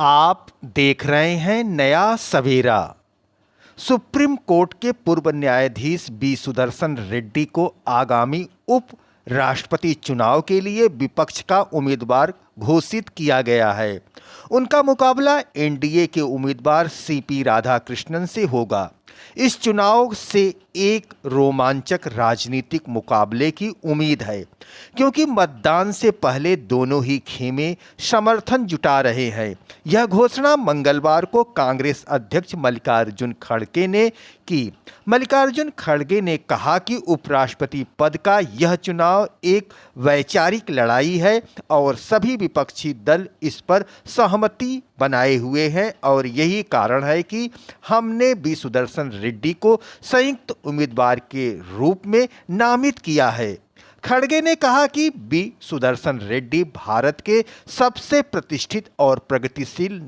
आप देख रहे हैं नया सवेरा। सुप्रीम कोर्ट के पूर्व न्यायाधीश बी सुदर्शन रेड्डी को आगामी उप राष्ट्रपति चुनाव के लिए विपक्ष का उम्मीदवार घोषित किया गया है। उनका मुकाबला एनडीए के उम्मीदवार सीपी राधाकृष्णन से होगा। इस चुनाव से एक रोमांचक राजनीतिक मुकाबले की उम्मीद है, क्योंकि मतदान से पहले दोनों ही खेमे समर्थन जुटा रहे हैं। यह घोषणा मंगलवार को कांग्रेस अध्यक्ष मल्लिकार्जुन खड़गे ने की। मल्लिकार्जुन खड़गे ने कहा कि उपराष्ट्रपति पद का यह चुनाव एक वैचारिक लड़ाई है और सभी विपक्षी दल इस पर सहमति बनाए हुए हैं और यही कारण है कि हमने बी सुदर्शन रेड्डी को संयुक्त उम्मीदवार के रूप में नामित किया है। खड़गे ने कहा कि बी सुदर्शन रेड्डी भारत के सबसे प्रतिष्ठित और प्रगतिशील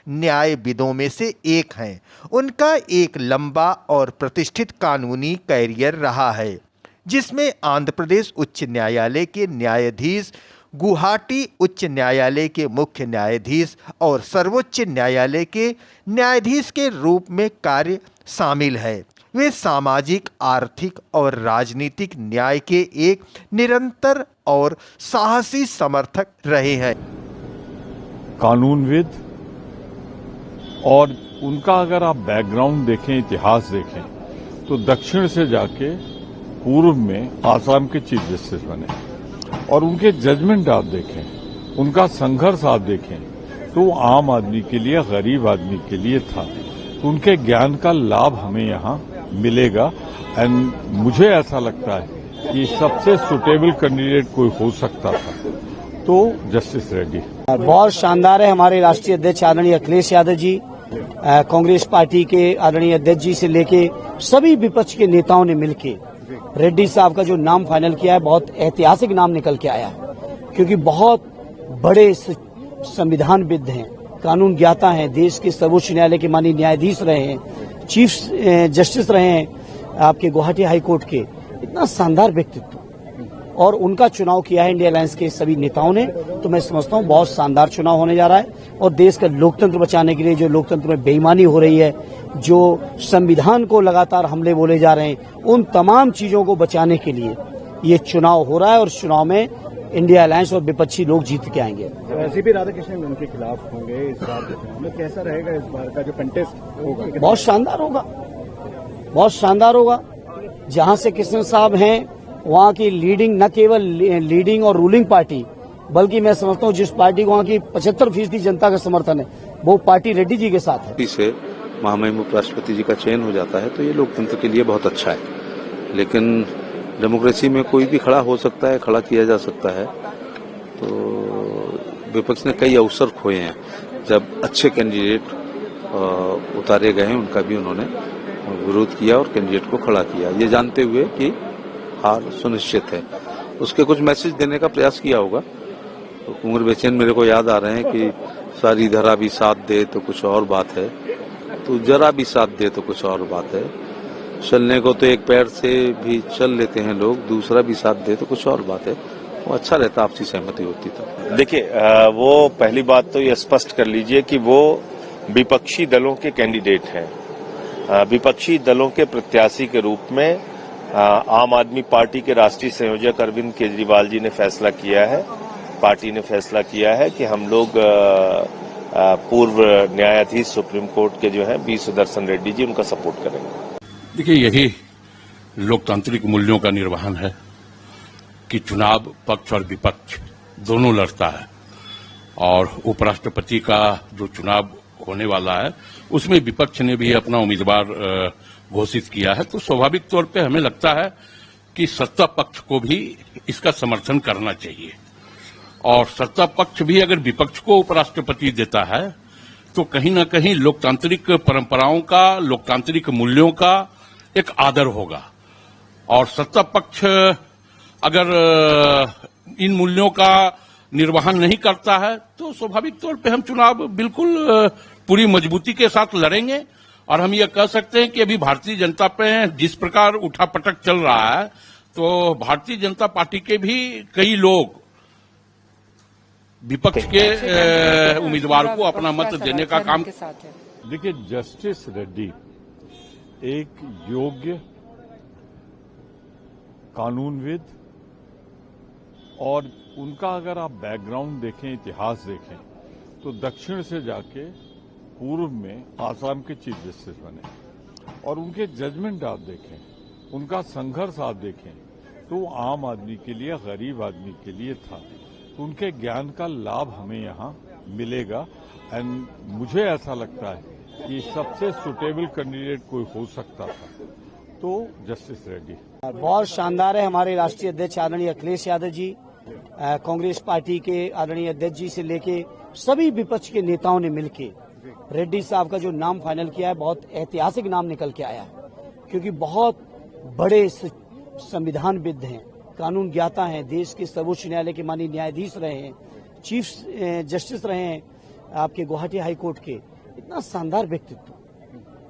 न्यायविदों में से एक हैं। उनका एक लंबा और प्रतिष्ठित कानूनी कैरियर रहा है, जिसमें आंध्र प्रदेश उच्च न्यायालय के न्यायाधीश, गुवाहाटी उच्च न्यायालय के मुख्य न्यायाधीश और सर्वोच्च न्यायालय के न्यायाधीश के रूप में कार्य शामिल है। वे सामाजिक, आर्थिक और राजनीतिक न्याय के एक निरंतर और साहसी समर्थक रहे हैं। कानूनविद, और उनका अगर आप बैकग्राउंड देखें, इतिहास देखें, तो दक्षिण से जाके पूर्व में आसाम के चीफ जस्टिस बने और उनके जजमेंट आप देखें, उनका संघर्ष आप देखें, तो आम आदमी के लिए, गरीब आदमी के लिए था। तो उनके ज्ञान का लाभ हमें यहाँ मिलेगा। एंड मुझे ऐसा लगता है कि सबसे सुटेबल कैंडिडेट कोई हो सकता था तो जस्टिस रेड्डी। बहुत शानदार है। हमारे राष्ट्रीय अध्यक्ष आदरणीय अखिलेश यादव जी, कांग्रेस पार्टी के आदरणीय अध्यक्ष जी से लेके सभी विपक्ष के नेताओं ने मिलके रेड्डी साहब का जो नाम फाइनल किया है, बहुत ऐतिहासिक नाम निकल के आया है, क्योंकि बहुत बड़े संविधानविद हैं, कानून ज्ञाता हैं, देश के सर्वोच्च न्यायालय के माननीय न्यायाधीश रहे हैं, चीफ जस्टिस रहे हैं आपके गुवाहाटी हाई कोर्ट के। इतना शानदार व्यक्तित्व, और उनका चुनाव किया है इंडिया अलायंस के सभी नेताओं ने। तो मैं समझता हूं बहुत शानदार चुनाव होने जा रहा है और देश का लोकतंत्र बचाने के लिए, जो लोकतंत्र में बेईमानी हो रही है, जो संविधान को लगातार हमले बोले जा रहे हैं, उन तमाम चीजों को बचाने के लिए ये चुनाव हो रहा है और चुनाव में इंडिया अलायंस और विपक्षी लोग जीत के आएंगे। सीपी राधाकृष्णन उनके खिलाफ होंगे इस बार के चुनाव में, कैसा रहेगा इस बार का जो कंटेस्ट होगा? बहुत शानदार होगा, बहुत शानदार होगा। जहां से कृष्णन साहब हैं, वहां की लीडिंग, न केवल लीडिंग और रूलिंग पार्टी, बल्कि मैं समझता हूं जिस पार्टी को वहां की 75% जनता का समर्थन है, वो पार्टी रेड्डी जी के साथ है। इसे महामहिम उपराष्ट्रपति जी का चयन हो जाता है तो ये लोकतंत्र के लिए बहुत अच्छा है, लेकिन डेमोक्रेसी में कोई भी खड़ा हो सकता है, खड़ा किया जा सकता है। तो विपक्ष ने कई अवसर खोए हैं जब अच्छे कैंडिडेट उतारे गए हैं, उनका भी उन्होंने विरोध किया और कैंडिडेट को खड़ा किया, ये जानते हुए कि हार सुनिश्चित है। उसके कुछ मैसेज देने का प्रयास किया होगा। तो कुंवर बेचैन मेरे को याद आ रहे हैं कि सारी धरा भी साथ दे तो कुछ और बात है, तो जरा भी साथ दे तो कुछ और बात है। चलने को तो एक पैर से भी चल लेते हैं लोग, दूसरा भी साथ दे तो कुछ और बात है। वो अच्छा रहता, आपसी सहमति होती तो। देखिए, वो पहली बात तो ये स्पष्ट कर लीजिए कि वो विपक्षी दलों के कैंडिडेट हैं। विपक्षी दलों के प्रत्याशी के रूप में आम आदमी पार्टी के राष्ट्रीय संयोजक अरविंद केजरीवाल जी ने फैसला किया है, पार्टी ने फैसला किया है कि हम लोग पूर्व न्यायाधीश सुप्रीम कोर्ट के जो हैं बी सुदर्शन रेड्डी जी, उनका सपोर्ट करेंगे। देखिए, यही लोकतांत्रिक मूल्यों का निर्वहन है कि चुनाव पक्ष और विपक्ष दोनों लड़ता है, और उपराष्ट्रपति का जो चुनाव होने वाला है उसमें विपक्ष ने भी अपना उम्मीदवार घोषित किया है। तो स्वाभाविक तौर पे हमें लगता है कि सत्ता पक्ष को भी इसका समर्थन करना चाहिए, और सत्ता पक्ष भी अगर विपक्ष को उपराष्ट्रपति देता है तो कहीं न कहीं लोकतांत्रिक परंपराओं का, लोकतांत्रिक मूल्यों का एक आदर होगा। और सत्ता पक्ष अगर इन मूल्यों का निर्वहन नहीं करता है तो स्वाभाविक तौर पे हम चुनाव बिल्कुल पूरी मजबूती के साथ लड़ेंगे। और हम ये कह सकते हैं कि अभी भारतीय जनता पे जिस प्रकार उठापटक चल रहा है, तो भारतीय जनता पार्टी के भी कई लोग विपक्ष के उम्मीदवार को अपना मत देने का काम। देखिए, जस्टिस रेड्डी एक योग्य कानूनविद, और उनका अगर आप बैकग्राउंड देखें, इतिहास देखें, तो दक्षिण से जाके पूर्व में आसाम के चीफ जस्टिस बने, और उनके जजमेंट आप देखें, उनका संघर्ष आप देखें, तो आम आदमी के लिए, गरीब आदमी के लिए था। तो उनके ज्ञान का लाभ हमें यहाँ मिलेगा। एंड मुझे ऐसा लगता है कि सबसे सुटेबल कैंडिडेट कोई हो सकता था तो जस्टिस रेड्डी। बहुत शानदार है। हमारे राष्ट्रीय अध्यक्ष आदरणीय अखिलेश यादव जी, कांग्रेस पार्टी के आदरणीय अध्यक्ष जी से लेके सभी विपक्ष के नेताओं ने मिलके रेड्डी साहब का जो नाम फाइनल किया है, बहुत ऐतिहासिक नाम निकल के आया है, क्योंकि बहुत बड़े संविधानविद हैं, कानून ज्ञाता हैं, देश के सर्वोच्च न्यायालय के माननीय न्यायाधीश रहे हैं, चीफ जस्टिस रहे हैं आपके गुवाहाटी हाई कोर्ट के। इतना शानदार व्यक्तित्व,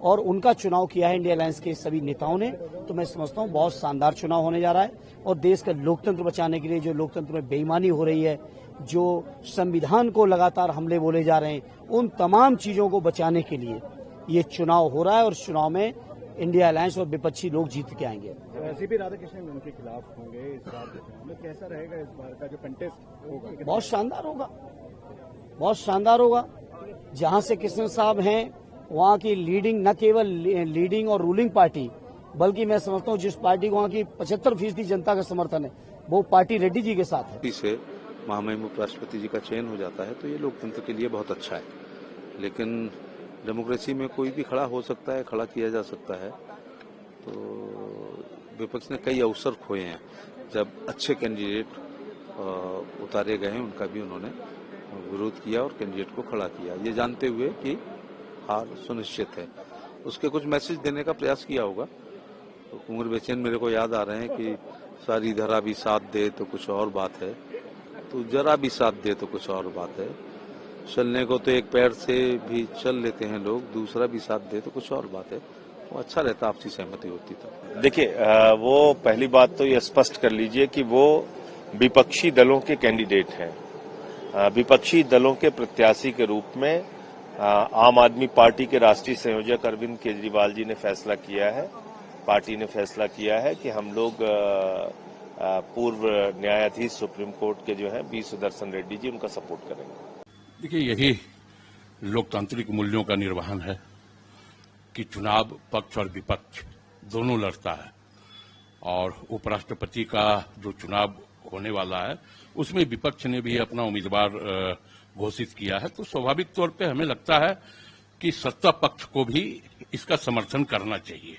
और उनका चुनाव किया है इंडिया अलायंस के सभी नेताओं ने। तो मैं समझता हूं बहुत शानदार चुनाव होने जा रहा है, और देश का लोकतंत्र बचाने के लिए, जो लोकतंत्र में बेईमानी हो रही है, जो संविधान को लगातार हमले बोले जा रहे हैं, उन तमाम चीजों को बचाने के लिए ये चुनाव हो रहा है, और इस चुनाव में इंडिया अलायंस और विपक्षी लोग जीत के आएंगे। सीपी राधाकृष्णन उनके खिलाफ होंगे इस बार के चुनाव में, कैसा रहेगा इस बार का जो कंटेस्ट होगा? बहुत शानदार होगा, बहुत शानदार होगा। जहां से कृष्ण साहब हैं, वहां की लीडिंग, न केवल लीडिंग और रूलिंग पार्टी, बल्कि मैं समझता हूं जिस पार्टी को वहां की 75% जनता का समर्थन है, वो पार्टी रेड्डी जी के साथ है। से महामहिम उपराष्ट्रपति जी का चयन हो जाता है तो ये लोकतंत्र के लिए बहुत अच्छा है। लेकिन डेमोक्रेसी में कोई भी खड़ा हो सकता है, खड़ा किया जा सकता है। तो विपक्ष ने कई अवसर खोए हैं। जब अच्छे कैंडिडेट उतारे गए हैं, उनका भी उन्होंने विरोध किया और कैंडिडेट को खड़ा किया, ये जानते हुए कि हार सुनिश्चित है। उसके कुछ मैसेज देने का प्रयास किया होगा। तो कुंवर बेचैन मेरे को याद आ रहे हैं कि सारी धरा भी साथ दे तो कुछ और बात है, तो जरा भी साथ दे तो कुछ और बात है। चलने को तो एक पैर से भी चल लेते हैं लोग, दूसरा भी साथ दे तो कुछ और बात है। वो अच्छा रहता, आपसी सहमति होती तो। देखिए, वो पहली बात तो ये स्पष्ट कर लीजिए कि वो विपक्षी दलों के कैंडिडेट हैं। विपक्षी दलों के प्रत्याशी के रूप में आम आदमी पार्टी के राष्ट्रीय संयोजक अरविंद केजरीवाल जी ने फैसला किया है, पार्टी ने फैसला किया है कि हम लोग पूर्व न्यायाधीश सुप्रीम कोर्ट के जो है बी सुदर्शन रेड्डी जी, उनका सपोर्ट करेंगे। देखिए, यही लोकतांत्रिक मूल्यों का निर्वहन है कि चुनाव पक्ष और विपक्ष दोनों लड़ता है, और उपराष्ट्रपति का जो चुनाव होने वाला है उसमें विपक्ष ने भी अपना उम्मीदवार घोषित किया है। तो स्वाभाविक तौर पे हमें लगता है कि सत्ता पक्ष को भी इसका समर्थन करना चाहिए,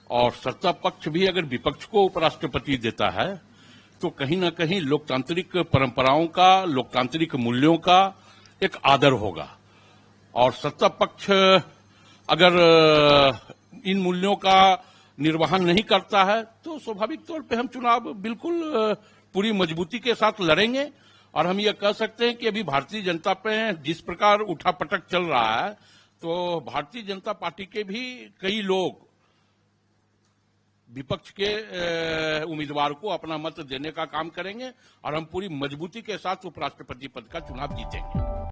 और सत्ता पक्ष भी अगर विपक्ष को उपराष्ट्रपति देता है तो कहीं ना कहीं लोकतांत्रिक परंपराओं का, लोकतांत्रिक मूल्यों का एक आदर होगा। और सत्ता पक्ष अगर इन मूल्यों का निर्वहन नहीं करता है तो स्वाभाविक तौर पे हम चुनाव बिल्कुल पूरी मजबूती के साथ लड़ेंगे। और हम ये कह सकते हैं कि अभी भारतीय जनता पे जिस प्रकार उठापटक चल रहा है, तो भारतीय जनता पार्टी के भी कई लोग विपक्ष के उम्मीदवार को अपना मत देने का काम करेंगे, और हम पूरी मजबूती के साथ उपराष्ट्रपति पद का चुनाव जीतेंगे।